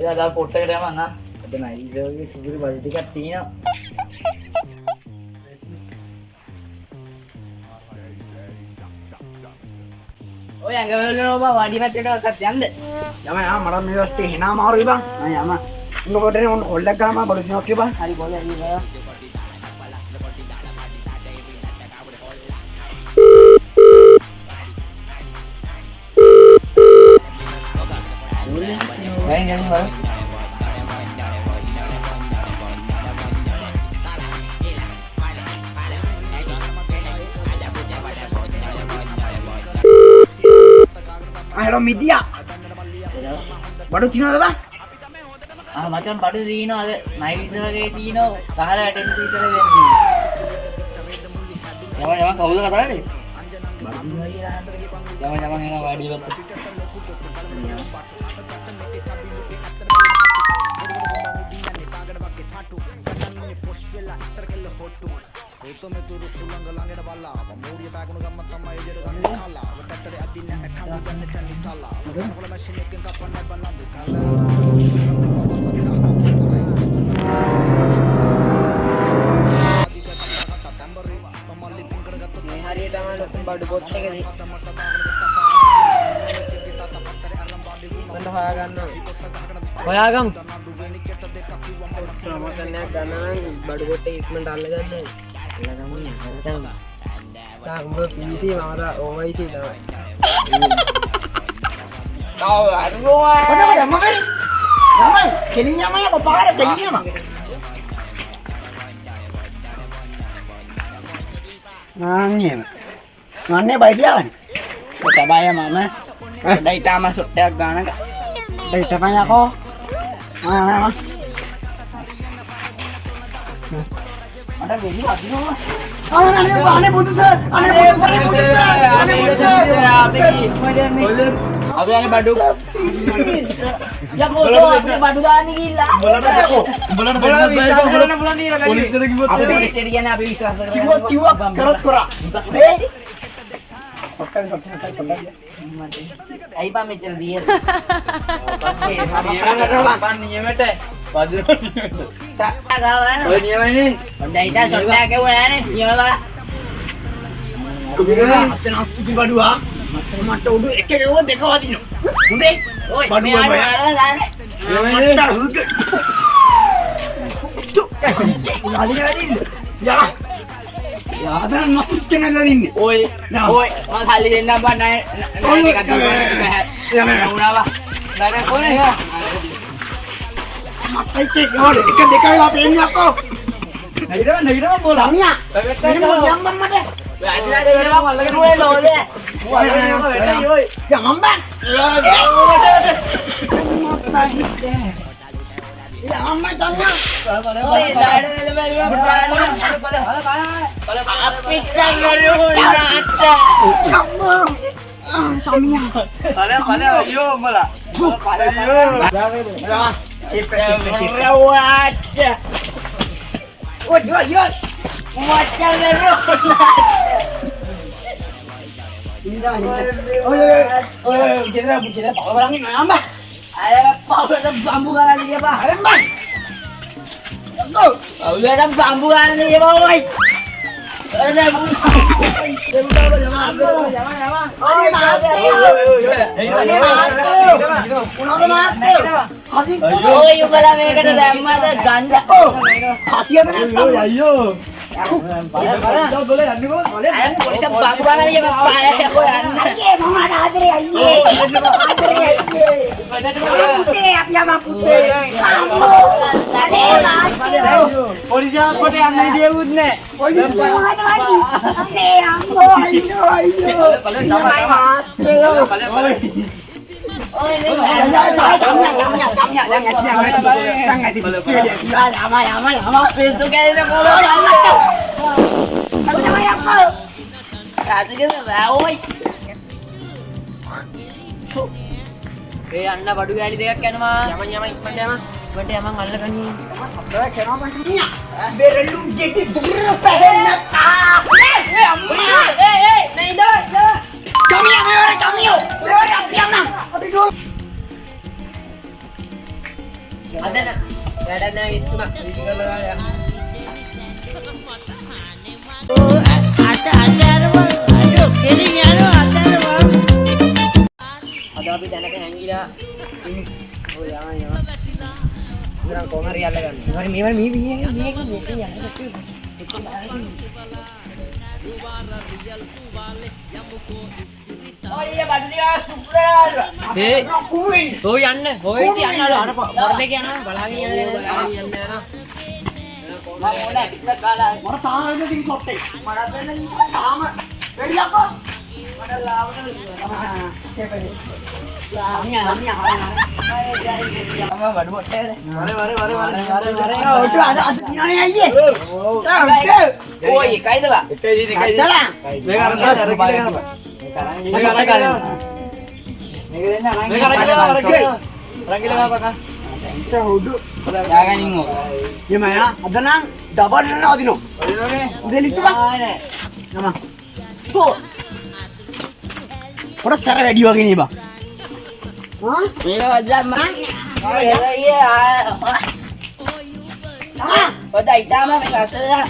අද පොට්ටකට යමන් ආ. අද නයිසෝගේ සුදුරු බඩු ටිකක් තියෙනවා. ඔය ඇඟවල ඔබ වාඩි පැත්තට යන්න. යම යා මට මේ වස්තේ හිනා මාරුයි බං. යම. උඹ පොටනේ උන් හොල්ලක් ගාම බඩු සිනක් කියපන්. හරි බෝල එන්නේ. Hello media. බඩු තියනවද බං? මචං බඩු දිනනවා අද නයිවිස වගේ දිනනවා කහල වැටෙන්න විතර වෙන්නේ. යම කවුද කතා කරන්නේ? බඩු දිනනවා කියලා යම එනවා වාඩි වෙන්න. බඩු පොත් එකදී මම හොයාගමු. ප්‍රමෝෂන් එකක් ගන්න නම් බඩු පොත් එක ඉක්මනට අල්ලගන්න. තාම PC මම OIC තමයි. Ngannya baik jalan. Kita bayar mama. Dari tamas sudah gana kak. Dari depannya kok. Mana? Ada begi lagi loh. Aneh putus. Abi ane badu. Ya kodo apne badu gani gila. Bola bulan ini polisi lagi buat. Abi polisi dia nih abi bisa. Ciwak kerot kora. Ayo pamit dia. Tak kawan. Oh ini apa ini? Udah itu sudah ke mana nih? Nyoba. Nasi di badu ah. Mata udah ekor dekho adino. Udah. Badu apa ya? Mata udah. Adino. Ya. Ya ada nasi kena adino. Oi, mas kali ini apa naik kata sehat. Ya mana? Apa? Dari mana ya? Mata itu kau ikan dekau apa ini aku? Nagira bola. Samia. Ini mau jamban mana? Ada dua loh deh. Ya mamban. Ya mamban jangan. Oi, ada api jangan rata. Kamu. Samia. Pada ayo malah. Ayo. Jangan. Rawat. Yo. Macam merah. Kita orangin nambah. Ada apa bambu kan dia pak? Ada mbak. Udah ada bambu kan dia pak, oi. Ada bambu. Polisi apa deh yang dia udne? Polisi mana lagi? අන්න බඩු ගෑලි දෙකක් යනවා යමන් ඉක්මනට යමන් ඉක්මනට යමන් අල්ලගනි Berelu jadi dulu pengen අම්මා නේ ඉඳ Camio, me voy a camio. Me voy a pierna. අපි දැනක හැංගිලා ඔය යනවා ඉතින් කොහොමරි යල්ල ගන්න. මේවර මේ ඔය බඩියා සුප්‍රාද. ඔය යන්න. ඔය ඉසි යන්නලු අර පොරලේ යනවා බලාගෙන යන්න යනවා. මම ඕලා පිටත් ගාලා මට තාම ඉතින් ෂොට් එක. මට වෙන්න තාම වෙඩියක්කෝ. මට ලාවට Orang secara video gini bang. මේක වදම්ම ඔතයි තාම මේක අසලා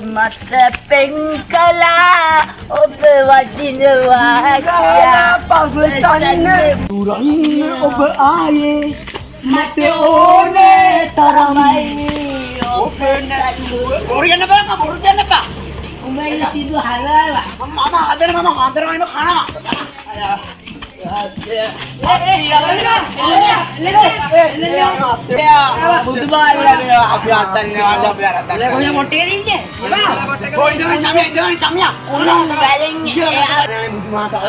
මට පෙන්කලා ඔබ වටිනවා කියලා පවසන්න Durang ඔබ ආයේ මට ඕනේ තරමයි ඔබ නැතුව බොරු යන්න බෑ බොරු යන්න බෑ උඹේ සිදු හලවා මම හදරම කනවා බුදුබාල්ලා අපි අත්තන්නේ ආද අපි අරත්තන්නේ කොහේ මොට්ටේ ඉන්නේ කොයි දේ චමියා කොහොමද බැලෙන්නේ බුදුමාතා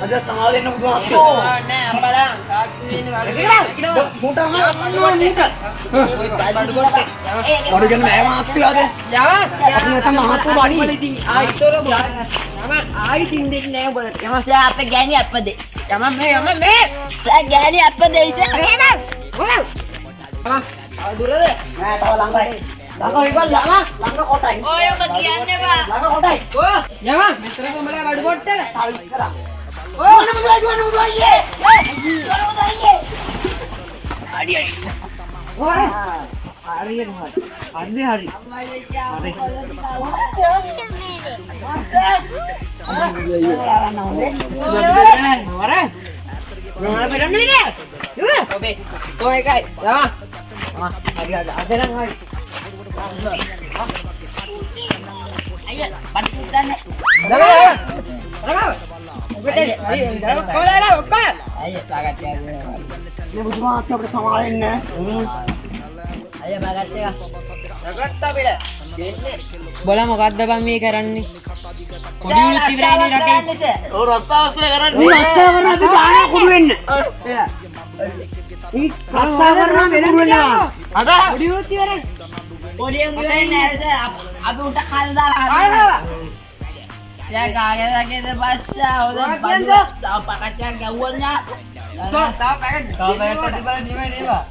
අද සමාව දෙන්න බුදුමාතා නෑ අපලා සාක්ෂි දෙන්න වැඩ මොටා බඩු ගන්න නෑ මාත්තු ආද අපි නැතම මහත්තු බඩි ආයිතොර ආයි තින් දෙන්නේ නෑ ඔබට යමස අපේ ගෑණි අප්පදේ යම මේ සා ගෑණි අප්පදේ ඉස මෙහෙම දුරද නෑ තව ළඟයි ළඟ ඉවල් ළඟ කොටයි ඔය ඔබ කියන්නේ බා ළඟ කොටයි ඕ යම මෙතන කොමලා බඩු පොට්ට තව ඉස්සරහ ඕ නමුදු අයියේ හරි बोला මොකද්ද බං මේ කරන්නේ පොඩි ඉතිවරයි රටේ ඔව් රස්සාවස කරන්නේ රස්සාව කරනද ගාන කුඩු වෙන්න රස්සාව කරන වෙන කුඩු වෙන්න අද පොඩි ඉතිවරයි පොඩි ඉතිවරයි නෑ අපි උට කල් දාලා දැන් කාගෙදගේ බස්සා හොද තව පකටයක් ගැව්වන්නා තව පැකට් තිබ්බා නෙමෙයි නේවා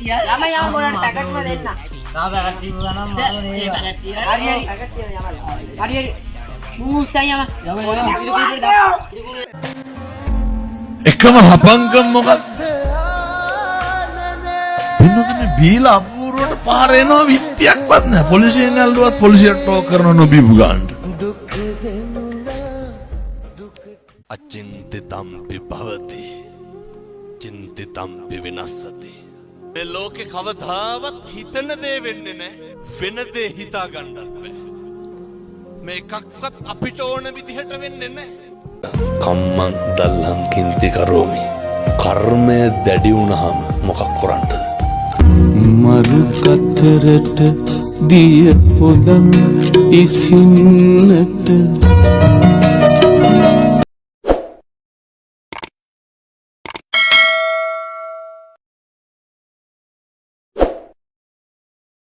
ළමයි යම මොන පැකට්ම දෙන්න තා පැකට් තිබුණා නම් මම හරි මූසයි යම එකම හපංකම් මොකක්ද වෙනදනේ බීලා අපූර්වට පාර එනවා විත්තියක්වත් නැහැ පොලිසියෙන් ඇල්ලුවත් පොලිසියට ටෝක් කරන නොබීපු ගානට අචින්තිතම්පි භවති චින්තිතම්පි විනස්සති මේ ලෝකේ කවදාවත් හිතන දේ වෙන්නේ නැහැ වෙන දේ හිතා ගන්නත් බෑ මේ එකක්වත් අපිට ඕන විදිහට වෙන්නේ නැහැ කම්මං දල්ලං කින්ති කරෝමි කර්මය දැඩි වුණාම මොකක් කරන්නද මරු කතරට දිය පොදන් ඉසින්නට